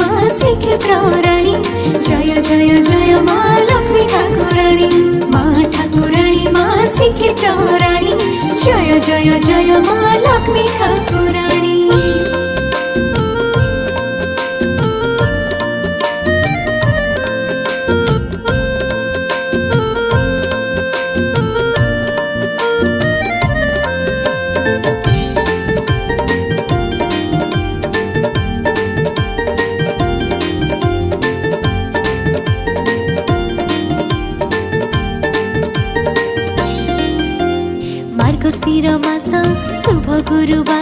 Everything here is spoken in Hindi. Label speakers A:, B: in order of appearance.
A: मा श्रीक्षेत्र रानी। जय जय जय मा लक्ष्मी ठाकुरानी। मा ठाकुरानी मा श्रीक्षेत्र रानी। जय जय जय मा लक्ष्मी ठाकुरानी। मार्गशिर मास शुभ गुरुबार